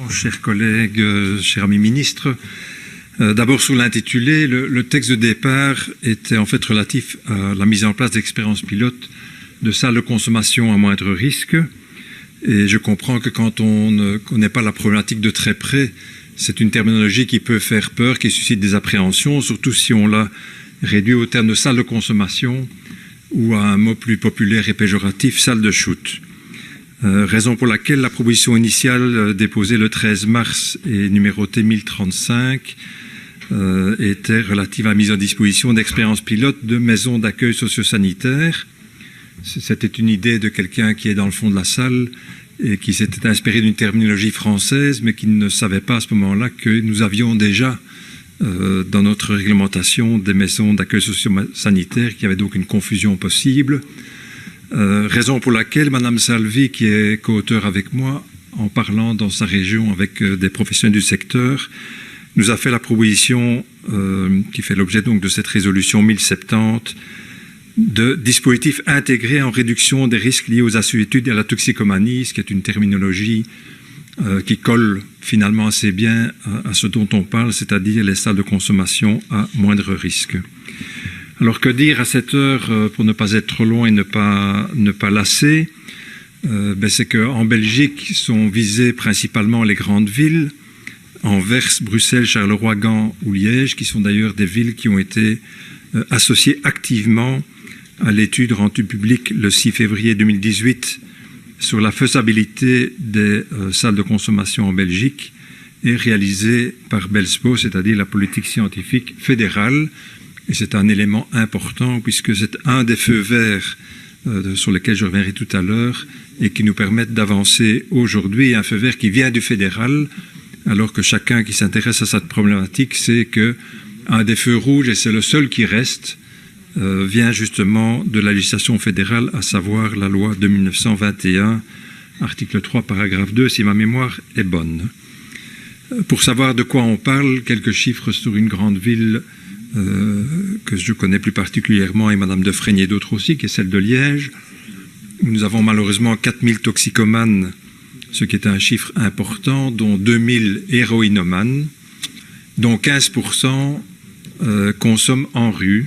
Chers collègues, chers amis ministres, d'abord sur l'intitulé, le texte de départ était en fait relatif à la mise en place d'expériences pilotes de salles de consommation à moindre risque. Et je comprends que quand on ne connaît pas la problématique de très près, c'est une terminologie qui peut faire peur, qui suscite des appréhensions, surtout si on l'a réduit au terme de salle de consommation ou à un mot plus populaire et péjoratif, salle de shoot. Raison pour laquelle la proposition initiale déposée le 13 mars et numérotée 1035 était relative à la mise en disposition d'expériences pilotes de maisons d'accueil socio-sanitaire. C'était une idée de quelqu'un qui est dans le fond de la salle et qui s'était inspiré d'une terminologie française, mais qui ne savait pas à ce moment-là que nous avions déjà dans notre réglementation des maisons d'accueil socio-sanitaire, qu'il y avait donc une confusion possible. Raison pour laquelle Madame Salvi, qui est co-auteur avec moi, en parlant dans sa région avec des professionnels du secteur, nous a fait la proposition qui fait l'objet donc de cette résolution 1070 de dispositifs intégrés en réduction des risques liés aux assuétudes et à la toxicomanie, ce qui est une terminologie qui colle finalement assez bien à ce dont on parle, c'est-à-dire les salles de consommation à moindre risque. Alors que dire à cette heure pour ne pas être trop long et ne pas lasser, c'est qu'en Belgique sont visées principalement les grandes villes, Anvers, Bruxelles, Charleroi, Gand ou Liège, qui sont d'ailleurs des villes qui ont été associées activement à l'étude rendue publique le 6 février 2018 sur la faisabilité des salles de consommation en Belgique et réalisée par BELSPO, c'est-à-dire la politique scientifique fédérale. Et c'est un élément important puisque c'est un des feux verts sur lesquels je reviendrai tout à l'heure et qui nous permettent d'avancer aujourd'hui. Un feu vert qui vient du fédéral, alors que chacun qui s'intéresse à cette problématique sait qu'un des feux rouges, et c'est le seul qui reste, vient justement de la législation fédérale, à savoir la loi de 1921, article 3, paragraphe 2, si ma mémoire est bonne. Pour savoir de quoi on parle, quelques chiffres sur une grande ville que je connais plus particulièrement, et Madame Defrenier et d'autres aussi, qui est celle de Liège. Nous avons malheureusement 4000 toxicomanes, ce qui est un chiffre important, dont 2000 héroïnomanes, dont 15% consomment en rue.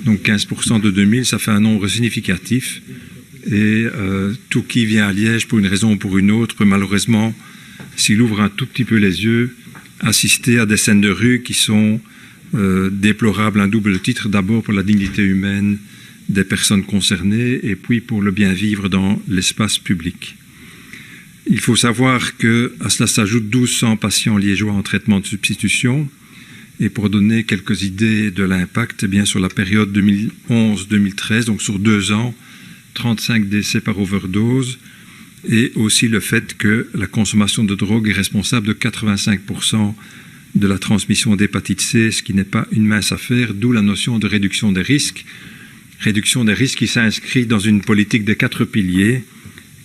Donc 15% de 2000, ça fait un nombre significatif. Et tout qui vient à Liège, pour une raison ou pour une autre, peut malheureusement, s'il ouvre un tout petit peu les yeux, assister à des scènes de rue qui sont déplorable, un double titre, d'abord pour la dignité humaine des personnes concernées et puis pour le bien vivre dans l'espace public. Il faut savoir qu'à cela s'ajoutent 1200 patients liégeois en traitement de substitution et pour donner quelques idées de l'impact, eh bien sur la période 2011-2013, donc sur 2 ans, 35 décès par overdose et aussi le fait que la consommation de drogue est responsable de 85% de la transmission d'hépatite C, ce qui n'est pas une mince affaire, d'où la notion de réduction des risques. Réduction des risques qui s'inscrit dans une politique des 4 piliers,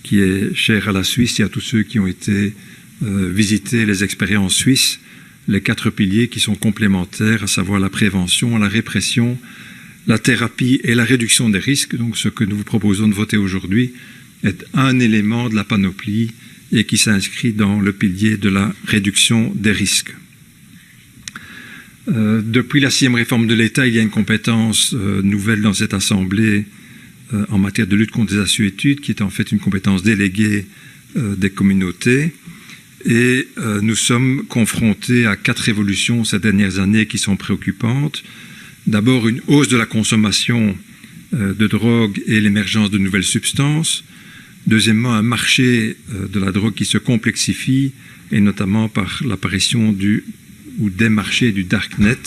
qui est chère à la Suisse et à tous ceux qui ont été visiter les expériences suisses. Les 4 piliers qui sont complémentaires, à savoir la prévention, la répression, la thérapie et la réduction des risques. Donc ce que nous vous proposons de voter aujourd'hui est un élément de la panoplie et qui s'inscrit dans le pilier de la réduction des risques. Depuis la 6e réforme de l'État, il y a une compétence nouvelle dans cette Assemblée en matière de lutte contre les assuétudes, qui est en fait une compétence déléguée des communautés. Et nous sommes confrontés à 4 évolutions ces dernières années qui sont préoccupantes. D'abord, une hausse de la consommation de drogue et l'émergence de nouvelles substances. Deuxièmement, un marché de la drogue qui se complexifie, et notamment par l'apparition ou des marchés du darknet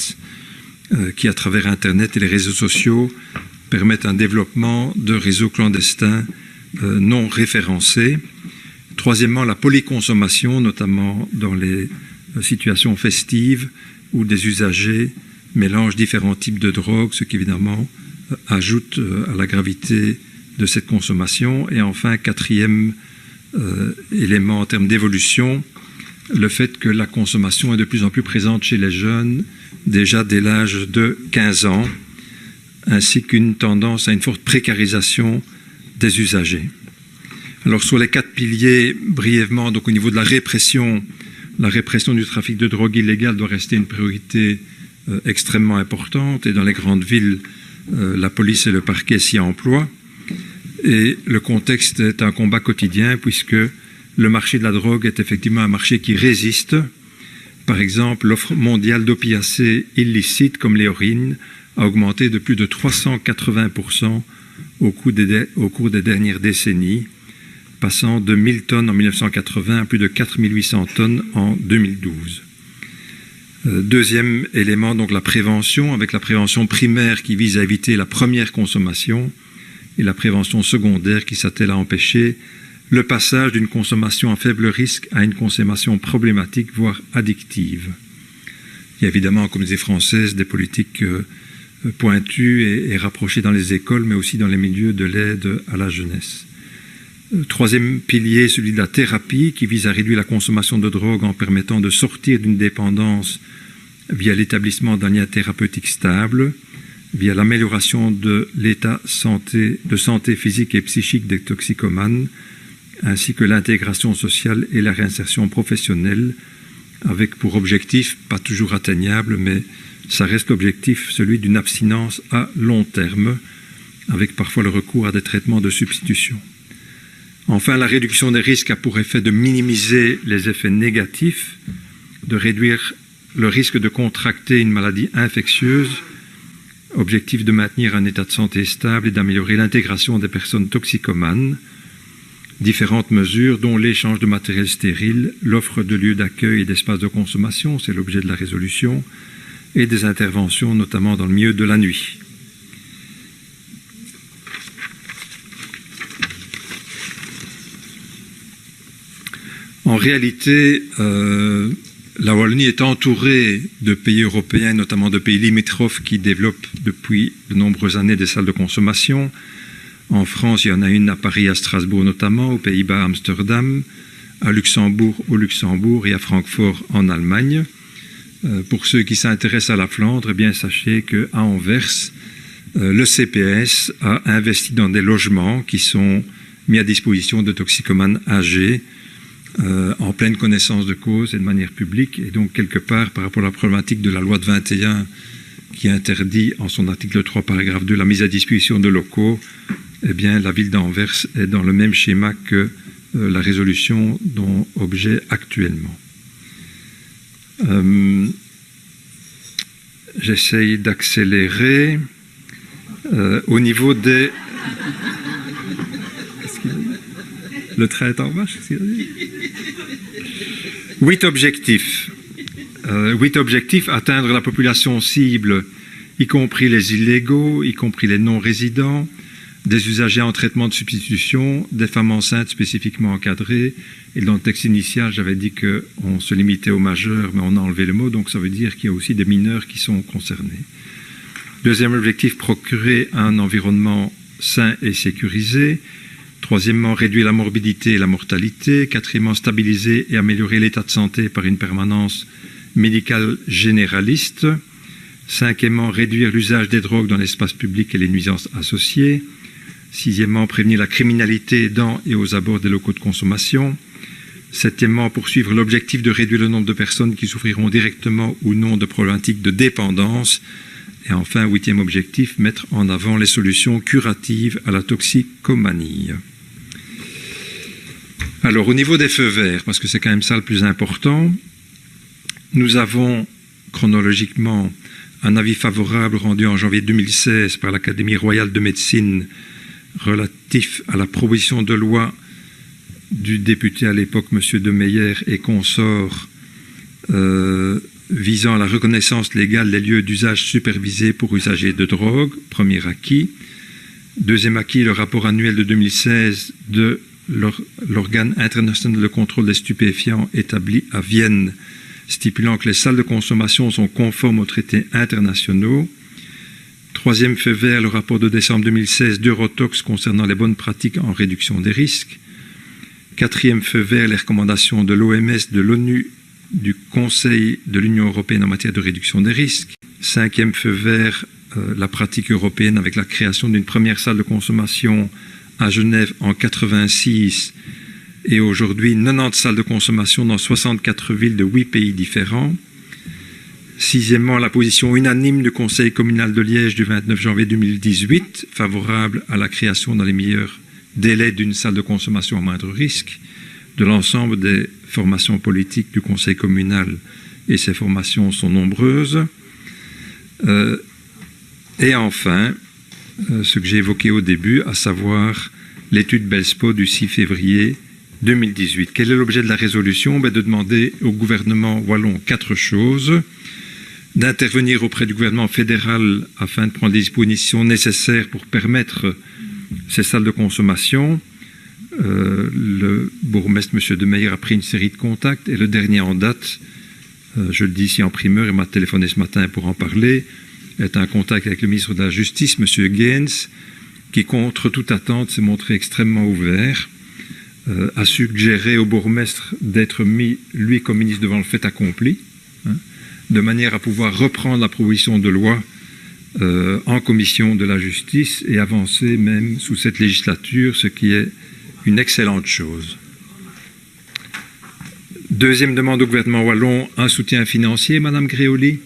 qui, à travers Internet et les réseaux sociaux, permettent un développement de réseaux clandestins non référencés. Troisièmement, la polyconsommation, notamment dans les situations festives où des usagers mélangent différents types de drogues, ce qui évidemment ajoute à la gravité de cette consommation. Et enfin, 4e élément en termes d'évolution, le fait que la consommation est de plus en plus présente chez les jeunes, déjà dès l'âge de 15 ans, ainsi qu'une tendance à une forte précarisation des usagers. Alors sur les 4 piliers, brièvement, donc au niveau de la répression du trafic de drogue illégale doit rester une priorité extrêmement importante, et dans les grandes villes, la police et le parquet s'y emploient. Et le contexte est un combat quotidien, puisque le marché de la drogue est effectivement un marché qui résiste. Par exemple, l'offre mondiale d'opiacés illicites, comme l'héroïne, a augmenté de plus de 380% au cours des dernières décennies, passant de 1000 tonnes en 1980 à plus de 4800 tonnes en 2012. Deuxième élément, donc la prévention, avec la prévention primaire qui vise à éviter la première consommation et la prévention secondaire qui s'attelle à empêcher le passage d'une consommation à faible risque à une consommation problématique, voire addictive. Il y a évidemment, en Communauté française, des politiques pointues et rapprochées dans les écoles, mais aussi dans les milieux de l'aide à la jeunesse. Troisième pilier, celui de la thérapie, qui vise à réduire la consommation de drogue en permettant de sortir d'une dépendance via l'établissement d'un lien thérapeutique stable, via l'amélioration de l'état de santé physique et psychique des toxicomanes, ainsi que l'intégration sociale et la réinsertion professionnelle, avec pour objectif, pas toujours atteignable, mais ça reste l'objectif, celui d'une abstinence à long terme, avec parfois le recours à des traitements de substitution. Enfin, la réduction des risques a pour effet de minimiser les effets négatifs, de réduire le risque de contracter une maladie infectieuse, objectif de maintenir un état de santé stable et d'améliorer l'intégration des personnes toxicomanes. Différentes mesures, dont l'échange de matériel stérile, l'offre de lieux d'accueil et d'espaces de consommation, c'est l'objet de la résolution, et des interventions, notamment dans le milieu de la nuit. En réalité, la Wallonie est entourée de pays européens, notamment de pays limitrophes qui développent depuis de nombreuses années des salles de consommation. En France, il y en a une à Paris, à Strasbourg notamment, aux Pays-Bas, à Amsterdam, à Luxembourg, au Luxembourg et à Francfort en Allemagne. Pour ceux qui s'intéressent à la Flandre, eh bien, sachez qu'à Anvers, le CPS a investi dans des logements qui sont mis à disposition de toxicomanes âgés en pleine connaissance de cause et de manière publique. Et donc, quelque part, par rapport à la problématique de la loi de 21 qui interdit en son article 3, paragraphe 2, la mise à disposition de locaux, eh bien, la ville d'Anvers est dans le même schéma que la résolution dont objet actuellement. J'essaye d'accélérer. Au niveau des... Le train est en marche, qu'est-ce qu'il a dit ? 8 objectifs. 8 objectifs, atteindre la population cible, y compris les illégaux, y compris les non-résidents, des usagers en traitement de substitution, des femmes enceintes spécifiquement encadrées. Et dans le texte initial, j'avais dit qu'on se limitait aux majeurs, mais on a enlevé le mot, donc ça veut dire qu'il y a aussi des mineurs qui sont concernés. Deuxième objectif, procurer un environnement sain et sécurisé. Troisièmement, réduire la morbidité et la mortalité. Quatrièmement, stabiliser et améliorer l'état de santé par une permanence médicale généraliste. Cinquièmement, réduire l'usage des drogues dans l'espace public et les nuisances associées. Sixièmement, prévenir la criminalité dans et aux abords des locaux de consommation. Septièmement, poursuivre l'objectif de réduire le nombre de personnes qui souffriront directement ou non de problématiques de dépendance. Et enfin, huitième objectif, mettre en avant les solutions curatives à la toxicomanie. Alors, au niveau des feux verts, parce que c'est quand même ça le plus important, nous avons chronologiquement un avis favorable rendu en janvier 2016 par l'Académie royale de médecine relatif à la proposition de loi du député à l'époque, M. De Meyer et consorts, visant à la reconnaissance légale des lieux d'usage supervisés pour usagers de drogue, premier acquis. Deuxième acquis, le rapport annuel de 2016 de l'organe international de contrôle des stupéfiants établi à Vienne, stipulant que les salles de consommation sont conformes aux traités internationaux. Troisième feu vert, le rapport de décembre 2016 d'Eurotox concernant les bonnes pratiques en réduction des risques. Quatrième feu vert, les recommandations de l'OMS, de l'ONU, du Conseil de l'Union européenne en matière de réduction des risques. Cinquième feu vert, la pratique européenne avec la création d'une première salle de consommation à Genève en 86 et aujourd'hui 90 salles de consommation dans 64 villes de 8 pays différents. Sixièmement, la position unanime du Conseil communal de Liège du 29 janvier 2018, favorable à la création dans les meilleurs délais d'une salle de consommation à moindre risque de l'ensemble des formations politiques du Conseil communal, et ces formations sont nombreuses. Et enfin, ce que j'ai évoqué au début, à savoir l'étude Belspo du 6 février 2018. Quel est l'objet de la résolution? De demander au gouvernement wallon 4 choses. D'intervenir auprès du gouvernement fédéral afin de prendre les dispositions nécessaires pour permettre ces salles de consommation. Le bourgmestre, M. Demeyer, a pris une série de contacts et le dernier en date, je le dis ici en primeur, il m'a téléphoné ce matin pour en parler, est un contact avec le ministre de la Justice, M. Gaines, qui, contre toute attente, s'est montré extrêmement ouvert, a suggéré au bourgmestre d'être mis, lui, comme ministre, devant le fait accompli, de manière à pouvoir reprendre la proposition de loi en commission de la justice et avancer même sous cette législature, ce qui est une excellente chose. Deuxième demande au gouvernement wallon, un soutien financier, Madame Gréoli.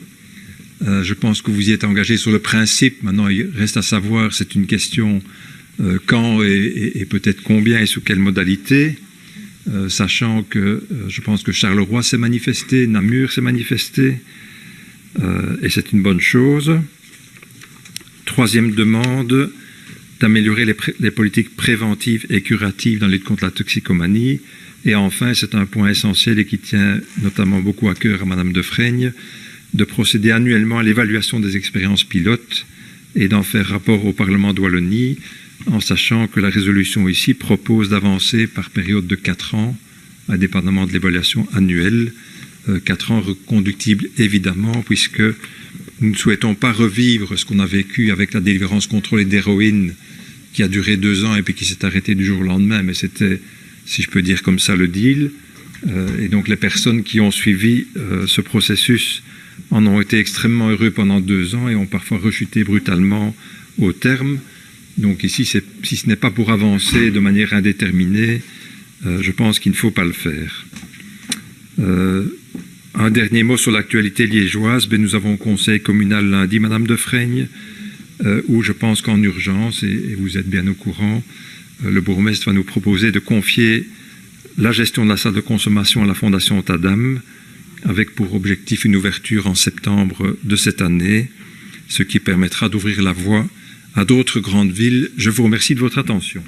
Je pense que vous y êtes engagé sur le principe. Maintenant, il reste à savoir, c'est une question quand et peut-être combien et sous quelle modalité. Sachant que je pense que Charleroi s'est manifesté, Namur s'est manifesté, et c'est une bonne chose. Troisième demande, d'améliorer les politiques préventives et curatives dans la lutte contre la toxicomanie. Et enfin, c'est un point essentiel et qui tient notamment beaucoup à cœur à Madame Defraigne, de procéder annuellement à l'évaluation des expériences pilotes et d'en faire rapport au Parlement de Wallonie, en sachant que la résolution ici propose d'avancer par période de 4 ans, indépendamment de l'évaluation annuelle, 4 ans reconductibles évidemment, puisque nous ne souhaitons pas revivre ce qu'on a vécu avec la délivrance contrôlée d'héroïne qui a duré 2 ans et puis qui s'est arrêtée du jour au lendemain, mais c'était, si je peux dire comme ça, le deal. Et donc les personnes qui ont suivi ce processus en ont été extrêmement heureux pendant 2 ans et ont parfois rechuté brutalement au terme. Donc ici, si ce n'est pas pour avancer de manière indéterminée, je pense qu'il ne faut pas le faire. Un dernier mot sur l'actualité liégeoise. Nous avons conseil communal lundi, Madame Defraigne, où je pense qu'en urgence, et vous êtes bien au courant, le bourgmestre va nous proposer de confier la gestion de la salle de consommation à la Fondation Tadam, avec pour objectif une ouverture en septembre de cette année, ce qui permettra d'ouvrir la voie à d'autres grandes villes. Je vous remercie de votre attention.